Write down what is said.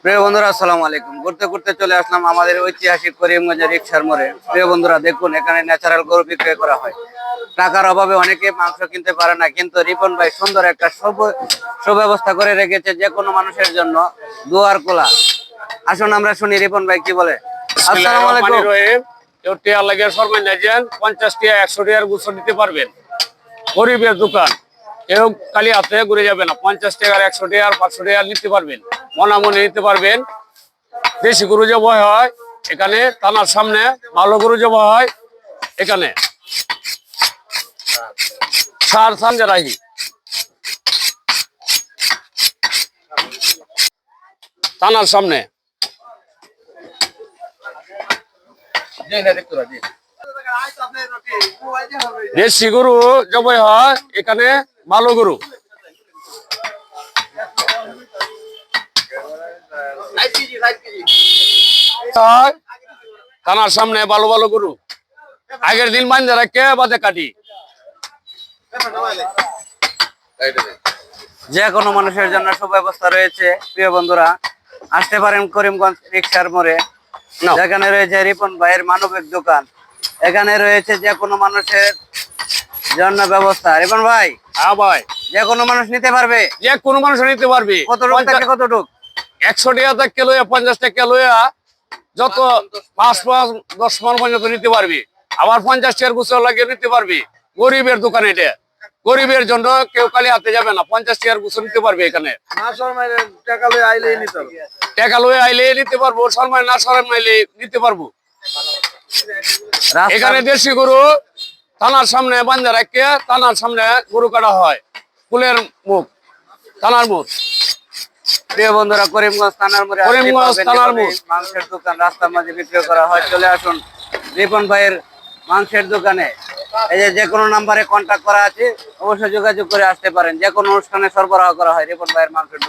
প্রিয় বন্ধুরা, আসসালামু আলাইকুম। ঘুরতে ঘুরতে চলে আসলাম আমাদের ঐতিহাসিক করিমগঞ্জের রিকশার মোড়ে। প্রিয় বন্ধুরা, দেখুন এখানে ন্যাচারাল গরু বিক্রয় করা হয়। টাকার অভাবে অনেকে মাংস কিনতে পারে না, কিন্তু রিপন ভাই সুন্দর একটা সুব্যবস্থা করে রেখেছে যে কোনো মানুষের জন্য দুয়ার খোলা। আসুন আমরা শুনি রিপন ভাই কি বলে। আসসালামু আলাইকুম। 50 টাকা 100 টাকার গুছো নিতে পারবেন। গরিবের দোকান, কেউ খালি হাতে ঘুরে যাবে না। 50 টাকার 100 টাকার 500 টাকার নিতে পারবেন, মনে নিতে পারবেন। দেশি গরু জবাই হয় এখানে, থানার সামনে। ভালো গরু জবাই হয় এখানে। সার সামনে রাখি থানার সামনে। দেশি গরু জবাই হয় এখানে, ভালো গরু। থানার সামনে ভালো ভালো গরু আগের দিন বান্ধে রাখে বাদে কাটি। যে কোনো মানুষের জন্য সুব্যবস্থা রয়েছে। প্রিয় বন্ধুরা, আসতে পারেন করিমগঞ্জ রিকশার মোড়ে, যেখানে রয়েছে রিপন ভাইয়ের মানবিক দোকান। এখানে রয়েছে যে কোনো মানুষের জন্য ব্যবস্থা। রিপন ভাই, হ্যাঁ ভাই, যে কোনো মানুষ নিতে পারবে? যে কোনো মানুষ নিতে পারবে। কতটুক থেকে কতটুক? 100 টাকা থেকে লইয়া 50 টাকা লইয়া যত 5 মাস 10 মান পর্যন্ত নিতে পারবি। আবার 50 টাকার গুছো লাগিয়ে নিতে পারবি। গরিবের দোকান এটা, গরিবের জন্য। কেউ খালি হাতে যাবে না, 50 টাকার গুছো নিতে পারবে এখানে। টাকা লয়ে আইলেই নিতে হবে। টাকা লয়ে আইলে নিতে পারবো, শর্মাই না শর্মাইলে নিতে পারবো। এখানে দেশি গরু থানার সামনে বান্ধে রাখিয়ে থানার সামনে গরু কাটা হয়। ফুলের মুখ, থানার মুখ। প্রিয় বন্ধুরা, করিমগঞ্জ থানার মোড়ে করিমগঞ্জ থানার মুখ মাংসের দোকান রাস্তার মাঝে বিক্রয় করা হয়। চলে আসুন রিপন ভাইয়ের মাংসের দোকানে। এই যে কোনো নাম্বারে কন্ট্যাক্ট করা আছে, অবশ্যই যোগাযোগ করে আসতে পারেন। যে কোনো অনুষ্ঠানে সরবরাহ করা হয় রিপন ভাইয়ের মাংসের দোকান।